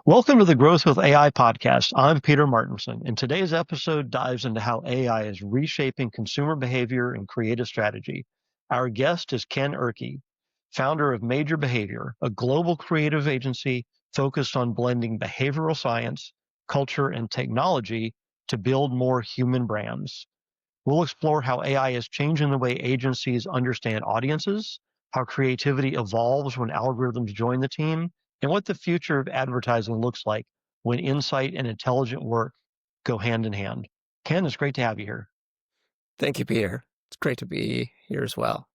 Welcome to the Growth with AI podcast. I'm Peter Martinson, and today's episode dives into how AI is reshaping consumer behavior and creative strategy. Our guest is Ken Erke, founder of Major Behavior, a global creative agency focused on blending behavioral science, culture, and technology to build more human brands. We'll explore how AI is changing the way agencies understand audiences, how creativity evolves when algorithms join the team, and what the future of advertising looks like when insight and intelligent work go hand in hand. Ken, it's great to have you here. Thank you, Peter. It's great to be here as well.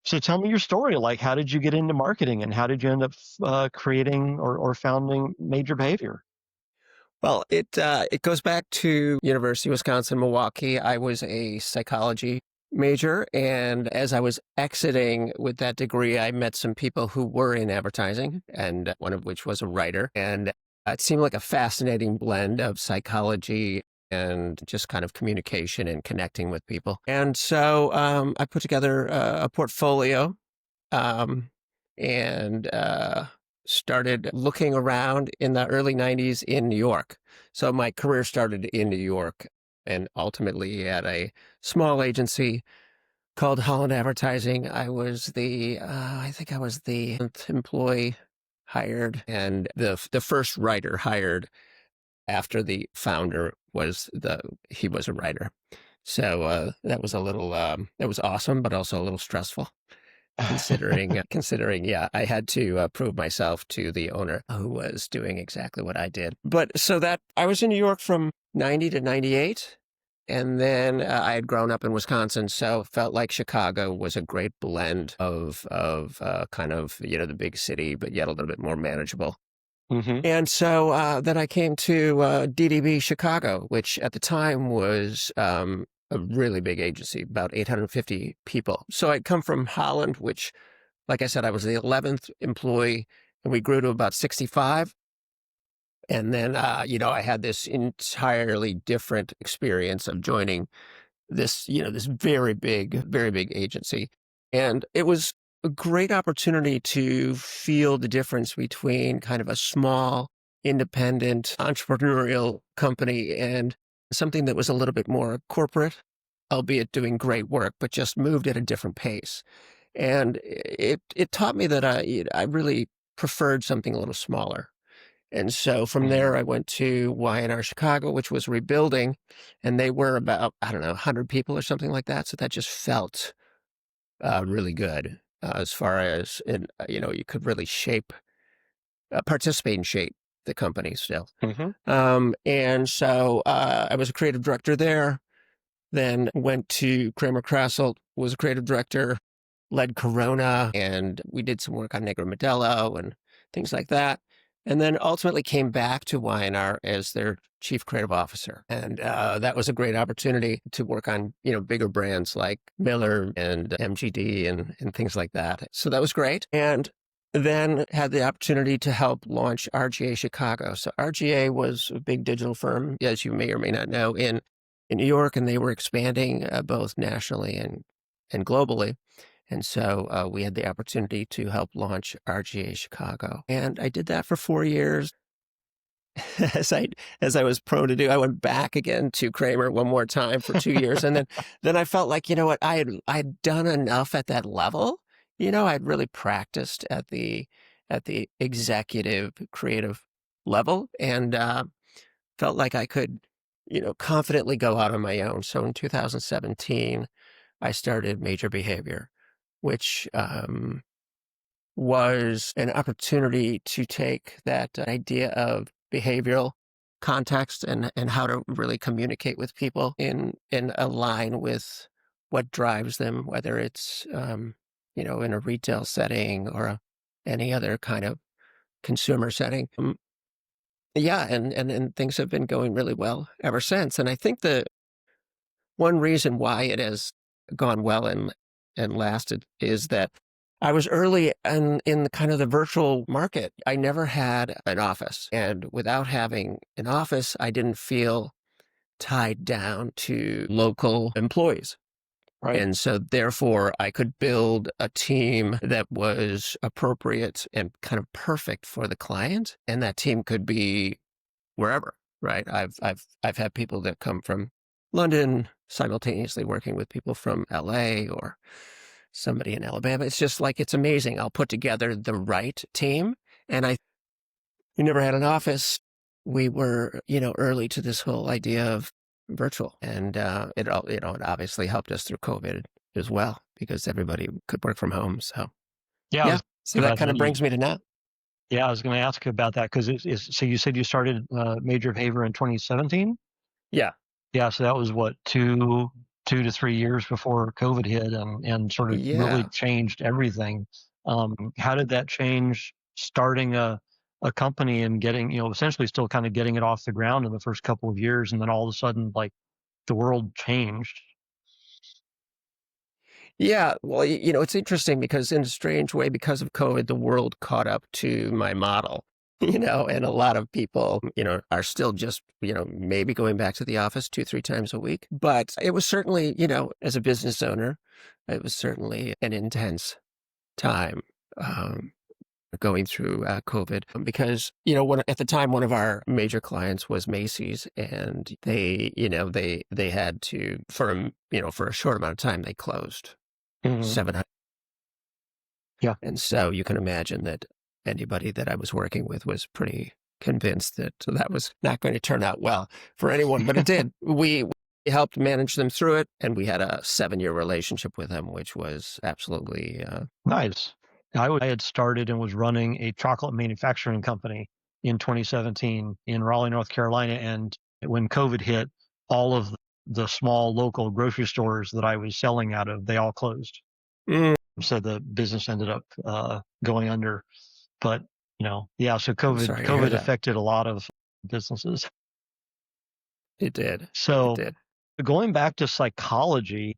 So tell me your story. Like, how did you get into marketing and how did you end up creating or founding Major Behavior? Well, it goes back to University of Wisconsin, Milwaukee. I was a psychology major, and as I was exiting with that degree, I met some people who were in advertising, and one of which was a writer. And it seemed like a fascinating blend of psychology and just kind of communication and connecting with people. And so I put together a portfolio um, and started looking around in the early 90s in New York. So my career started in New York and ultimately at a small agency called Holland Advertising. I think I was the 10th employee hired and the first writer hired after the founder he was a writer. So that was that was awesome, but also a little stressful considering, yeah, I had to prove myself to the owner who was doing exactly what I did. But so that I was in New York from 90 to 98. And then I had grown up in Wisconsin, so felt like Chicago was a great blend of kind of, the big city, but yet a little bit more manageable. Hmm. And so then I came to DDB Chicago, which at the time was a really big agency, about 850 people. So I'd come from Holland, which, like I said, I was the 11th employee, and we grew to about 65. And then, I had this entirely different experience of joining this very big agency. And it was a great opportunity to feel the difference between kind of a small, independent, entrepreneurial company and something that was a little bit more corporate, albeit doing great work, but just moved at a different pace. And it taught me that I really preferred something a little smaller. And so from there, Hmm. I went to Y&R Chicago, which was rebuilding, and they were about, I don't know, 100 people or something like that. So that just felt really good as far as, you could really participate and shape the company still. Hmm. And so I was a creative director there, then went to Kramer Krasselt, was a creative director, led Corona, and we did some work on Negro Modelo and things like that. And then ultimately came back to Y&R as their chief creative officer. And that was a great opportunity to work on, bigger brands like Miller and MGD and things like that. So that was great. And then had the opportunity to help launch RGA Chicago. So RGA was a big digital firm, as you may or may not know, in New York, and they were expanding both nationally and globally. And so we had the opportunity to help launch RGA Chicago. And I did that for 4 years. as I as I was prone to do, I went back again to Kramer one more time for 2 years. And then I felt like, you know what, I had done enough at that level. I'd really practiced at the executive creative level and felt like I could, confidently go out on my own. So in 2017, I started Major Behavior, which was an opportunity to take that idea of behavioral context and how to really communicate with people in align with what drives them, whether it's, in a retail setting or any other kind of consumer setting. Yeah, and things have been going really well ever since. And I think the one reason why it has gone well and lasted is that I was early in the kind of the virtual market. I never had an office. And without having an office, I didn't feel tied down to local employees. Right. And so therefore I could build a team that was appropriate and kind of perfect for the client. And that team could be wherever, right? I've had people that come from London simultaneously working with people from LA or somebody in Alabama. It's just like, it's amazing. I'll put together the right team. And we never had an office. We were, early to this whole idea of virtual. And it obviously helped us through COVID as well, because everybody could work from home. So, Yeah, I yeah. was So thinking that about kind that. of brings me to now. Yeah, I was going to ask you about that because so you said you started Major Behavior in 2017. Yeah. Yeah, so that was what, 2 to 3 years before COVID hit, and sort of really Yeah. changed everything. How did that change starting a company and getting, essentially still kind of getting it off the ground in the first couple of years, and then all of a sudden, like, the world changed? Yeah, well, it's interesting because in a strange way, because of COVID, the world caught up to my model, and a lot of people, are still just, maybe going back to the office 2, 3 times a week. But it was certainly, as a business owner, it was certainly an intense time. Going through COVID, because at the time one of our major clients was Macy's, and they had to, for a short amount of time, they closed Hmm. 700. Yeah, And so you can imagine that anybody that I was working with was pretty convinced that that was not going to turn out well for anyone, but it did. We helped manage them through it, and we had a 7-year relationship with them, which was absolutely, nice. I had started and was running a chocolate manufacturing company in 2017 in Raleigh, North Carolina, and when COVID hit, all of the small local grocery stores that I was selling out of, they all closed. mm, So the business ended up going under. But yeah. So I'm COVID sorry to hear COVID that. affected a lot of businesses. It did. It So did. going back to psychology,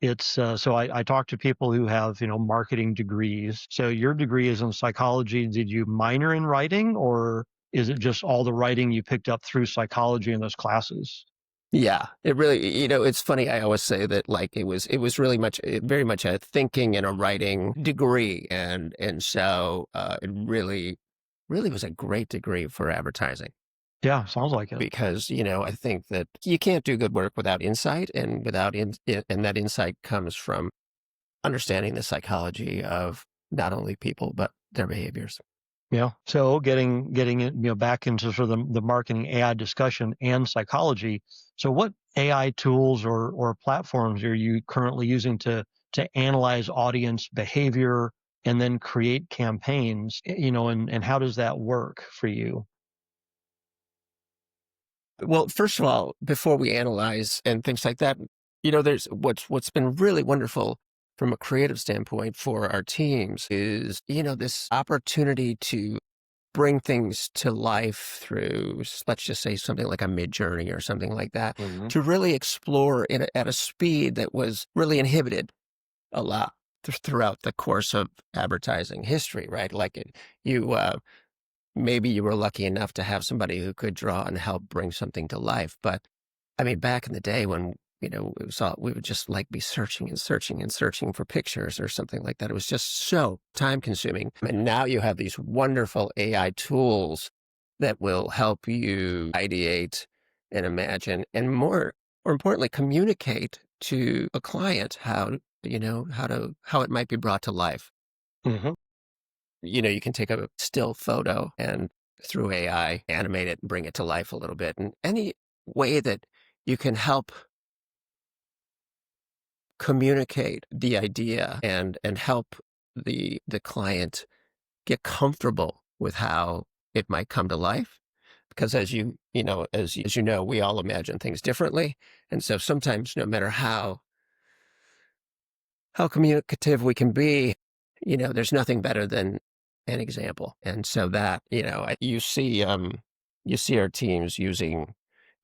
it's so I talk to people who have marketing degrees. So your degree is in psychology. Did you minor in writing, or is it just all the writing you picked up through psychology in those classes? Yeah, it really, it's funny. I always say that, like, it was really very much a thinking and a writing degree. And so, it really was a great degree for advertising. Yeah, sounds like it. Because I think that you can't do good work without insight, and and that insight comes from understanding the psychology of not only people but their behaviors. Yeah. So getting it back into sort of the marketing AI discussion and psychology. So what AI tools or platforms are you currently using to analyze audience behavior and then create campaigns? And how does that work for you? Well, first of all, before we analyze and things like that, there's what's been really wonderful from a creative standpoint for our teams is, this opportunity to bring things to life through, let's just say, something like a Mid-Journey or something like that, Hmm. to really explore at a speed that was really inhibited a lot throughout the course of advertising history, right? Like, you maybe you were lucky enough to have somebody who could draw and help bring something to life. But I mean, back in the day when, we would just like be searching and searching and searching for pictures or something like that. It was just so time consuming. And now you have these wonderful AI tools that will help you ideate and imagine, and more importantly, communicate to a client how it might be brought to life. Hmm. You can take a still photo and, through AI, animate it and bring it to life a little bit. And any way that you can help communicate the idea and help the client get comfortable with how it might come to life. Because as you know, we all imagine things differently. And so sometimes, no matter how communicative we can be, there's nothing better than an example. And so that, you see our teams using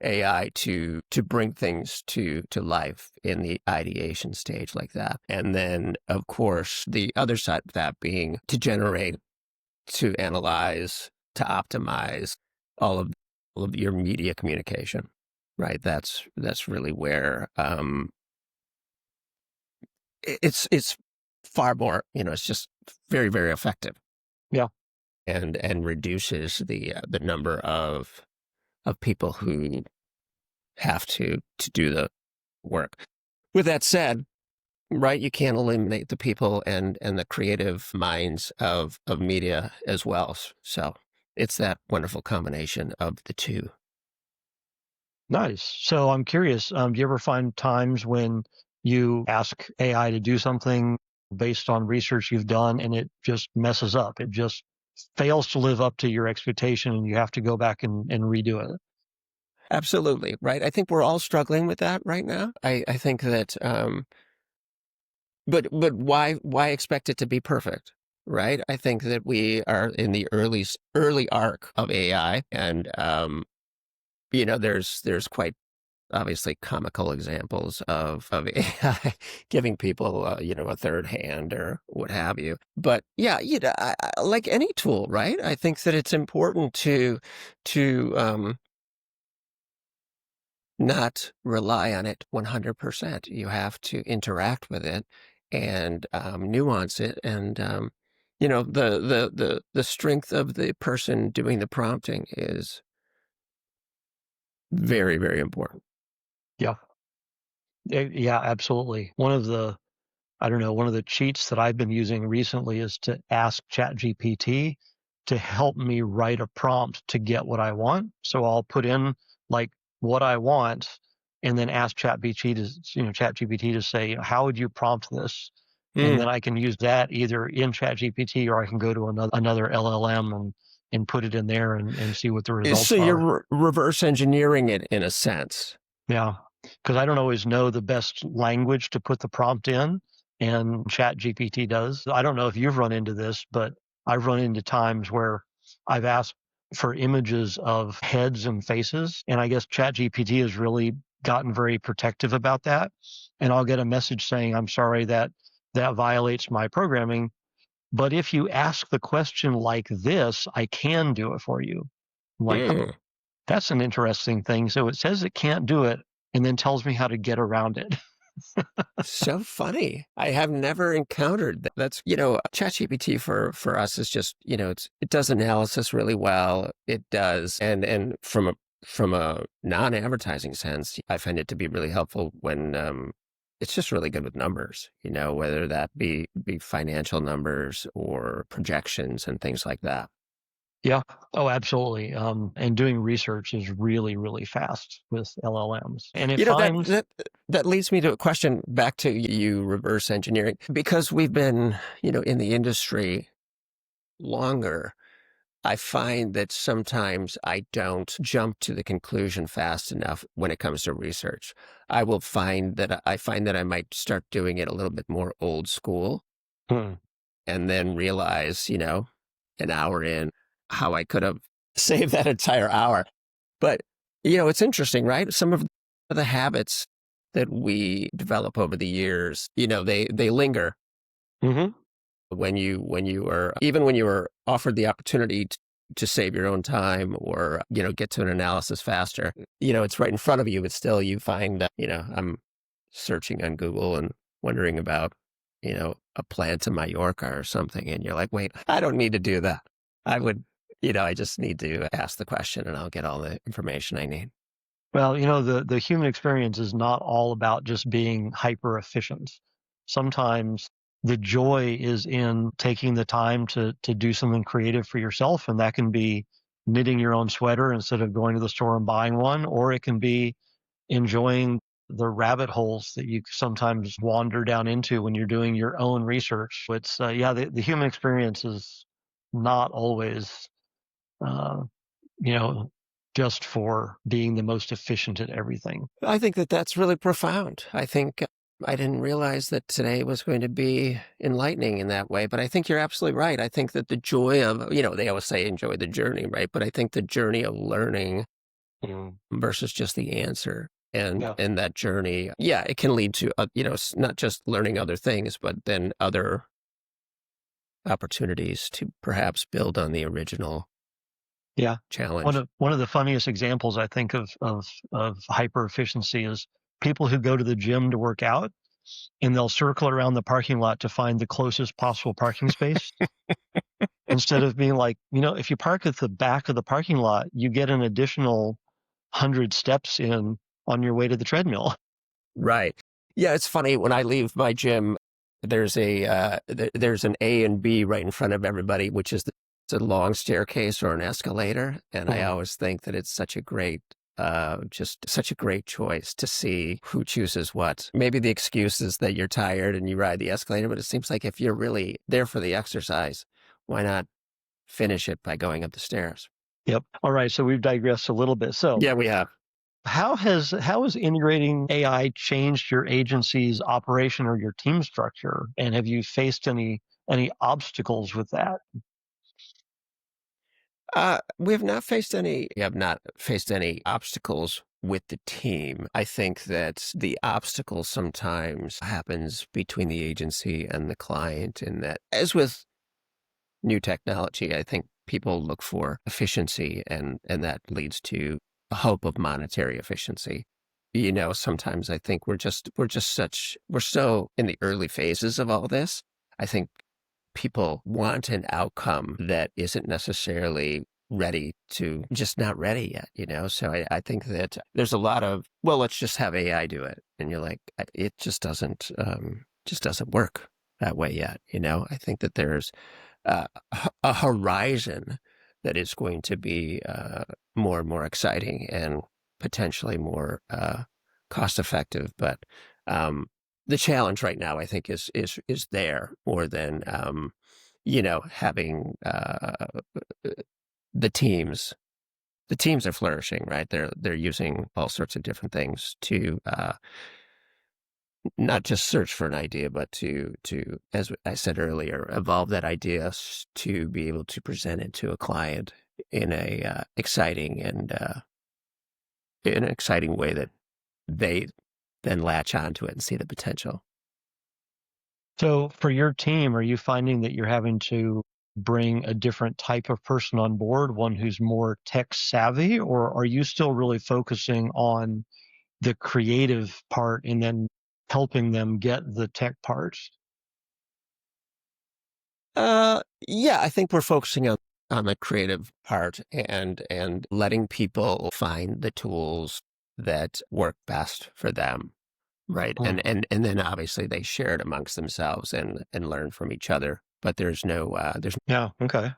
AI to bring things to life in the ideation stage like that. And then, of course, the other side of that being to generate, to analyze, to optimize all of your media communication, right? That's really where it's far more, it's just very, very effective. Yeah. And reduces the number of people who have to do the work. With that said, right, you can't eliminate the people and the creative minds of media as well. So it's that wonderful combination of the two. Nice. So I'm curious, do you ever find times when you ask AI to do something based on research you've done and it just messes up? It just fails to live up to your expectation and you have to go back and redo it. Absolutely, right. I think we're all struggling with that right now. I think that, but why expect it to be perfect, right? I think that we are in the early arc of AI, and there's quite obviously comical examples of AI giving people, a third hand or what have you. But yeah, like any tool, right? I think that it's important to not rely on it 100%. You have to interact with it and nuance it. And, the strength of the person doing the prompting is very, very important. Yeah. Yeah, absolutely. One of the cheats that I've been using recently is to ask ChatGPT to help me write a prompt to get what I want. So I'll put in like what I want and then ask ChatGPT to say, how would you prompt this? And Mm. then I can use that either in ChatGPT or I can go to another LLM and put it in there and see what the So results you're are. reverse engineering it in a sense. Yeah, because I don't always know the best language to put the prompt in, and ChatGPT does. I don't know if you've run into this, but I've run into times where I've asked for images of heads and faces, and I guess ChatGPT has really gotten very protective about that. And I'll get a message saying, "I'm sorry that violates my programming, but if you ask the question like this, I can do it for you." I'm like, Hmm. that's an interesting thing. So it says it can't do it and then tells me how to get around it. So funny. I have never encountered that. That's, ChatGPT for us is just, it does analysis really well. It does. And from a non-advertising sense, I find it to be really helpful when it's just really good with numbers, whether that be financial numbers or projections and things like that. Yeah. Oh, absolutely. And doing research is really, really fast with LLMs. And it You know, that finds, that that leads me to a question back to you reverse engineering. Because we've been, in the industry longer, I find that sometimes I don't jump to the conclusion fast enough when it comes to research. I find that I might start doing it a little bit more old school hmm, and then realize, an hour in, how I could have saved that entire hour. But, it's interesting, right? Some of the habits that we develop over the years, they linger hmm, when you were offered the opportunity to save your own time or, get to an analysis faster. It's right in front of you, but still you find that, I'm searching on Google and wondering about, a plan to Mallorca or something. And you're like, wait, I don't need to do that. I would, I just need to ask the question and I'll get all the information I need. well, the human experience is not all about just being hyper efficient. Sometimes the joy is in taking the time to do something creative for yourself. And that can be knitting your own sweater instead of going to the store and buying one, or it can be enjoying the rabbit holes that you sometimes wander down into when you're doing your own research. The human experience is not always, uh, you know, just for being the most efficient at everything. I think that that's really profound. I think I didn't realize that today was going to be enlightening in that way, but I think you're absolutely right. I think that the joy of, they always say enjoy the journey, right? But I think the journey of learning Mm. versus just the answer and Yeah. and that journey, yeah, it can lead to, not just learning other things, but then other opportunities to perhaps build on the original Yeah. One challenge. of one of the funniest examples I think of hyper efficiency is people who go to the gym to work out. and they'll circle around the parking lot to find the closest possible parking space. Instead of being like, if you park at the back of the parking lot, you get an additional 100 steps in on your way to the treadmill. Right. Yeah, it's funny when I leave my gym, there's there's an A and B right in front of everybody, which is it's a long staircase or an escalator, and I Mhm. always think that it's such a great just such a great choice to see who chooses what. Maybe the excuse is that you're tired and you ride the escalator, but it seems like if you're really there for the exercise, why not finish it by going up the stairs? Yep. All right. So we've digressed a little bit. So Yeah, we have. how has integrating AI changed your agency's operation or your team structure? And have you faced any obstacles with that? We have not faced any obstacles with the team. I think that the obstacle sometimes happens between the agency and the client, in that, as with new technology, I think people look for efficiency, and that leads to a hope of monetary efficiency. Sometimes I think we're so in the early phases of all this. I think people want an outcome that isn't necessarily ready to just not ready yet. So I think that there's a lot of, well, let's just have AI do it. And you're like, it just doesn't work that way yet. I think that there's a horizon that is going to be more and more exciting and potentially more cost effective. But um, the challenge right now, I think, is there more than having the teams. The teams are flourishing, right? They're using all sorts of different things to not just search for an idea, but to, as I said earlier, evolve that idea to be able to present it to a client in a in an exciting way that they then latch onto it and see the potential. So for your team, are you finding that you're having to bring a different type of person on board, one who's more tech savvy, or are you still really focusing on the creative part and then helping them get the tech parts? Yeah, I think we're focusing on the creative part, and letting people find the tools that work best for them. Right. Mhm. And then obviously they share it amongst themselves and learn from each other. But there's Yeah. Okay.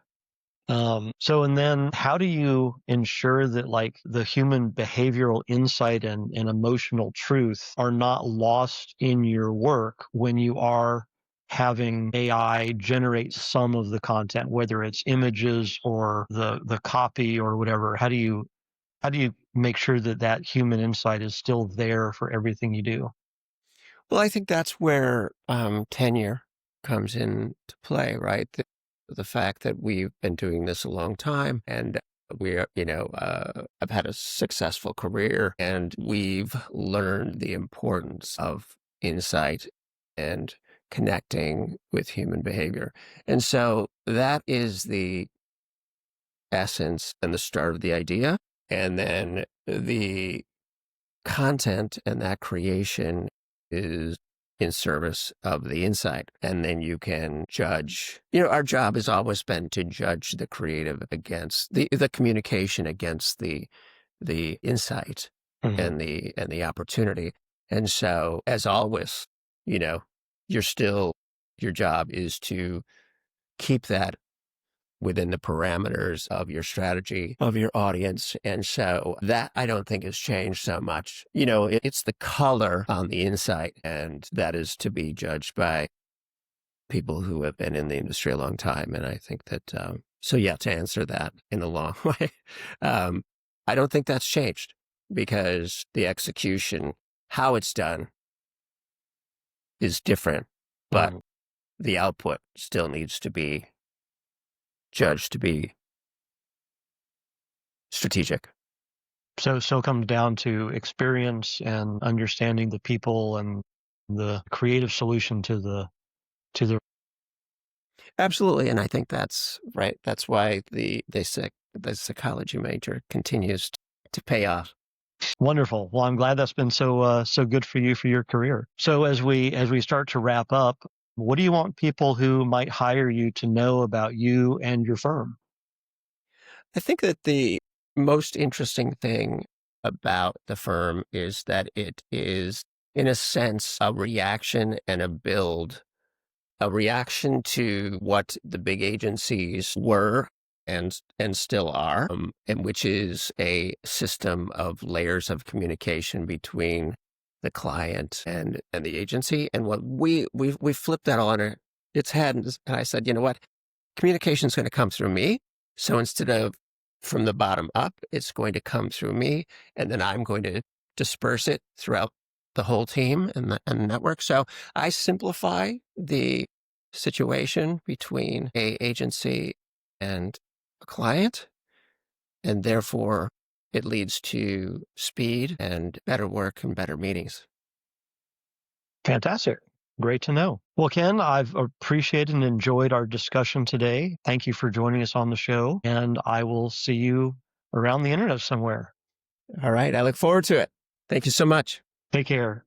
So, and then how do you ensure that like the human behavioral insight and emotional truth are not lost in your work when you are having AI generate some of the content, whether it's images or the copy or whatever? How do you make sure that that human insight is still there for everything you do? well, I think that's where tenure comes into play, right? The fact that we've been doing this a long time, and I've had a successful career, and we've learned the importance of insight and connecting with human behavior. And so that is the essence and the start of the idea. And then the content and that creation is in service of the insight. And then you can judge. Our job has always been to judge the creative against the communication against the insight Mhm. and the opportunity. And so, as always, you know, you're still your job is to keep that within the parameters of your strategy, of your audience. And so that I don't think has changed so much. It's the color on the inside, and that is to be judged by people who have been in the industry a long time. And I think that, so yeah, to answer that in a long way, um, I don't think that's changed, because the execution, how it's done, is different, but Mhm. the output still needs to be judged to be strategic. So it comes down to experience and understanding the people and the creative solution to the. Absolutely, and I think that's right. That's why the psychology major continues to pay off. Wonderful. Well, I'm glad that's been so good for you for your career. So as we start to wrap up, what do you want people who might hire you to know about you and your firm? I think that the most interesting thing about the firm is that it is, in a sense, a reaction and a build, a reaction to what the big agencies were and still are, and which is a system of layers of communication between the client and the agency. And what we flipped that on its head, and I said, you know what, communication is going to come through me. So instead of from the bottom up, it's going to come through me, and then I'm going to disperse it throughout the whole team and the network. So I simplify the situation between a agency and a client, and therefore it leads to speed and better work and better meetings. Fantastic. Great to know. Well, Ken, I've appreciated and enjoyed our discussion today. Thank you for joining us on the show, and I will see you around the internet somewhere. All right. I look forward to it. Thank you so much. Take care.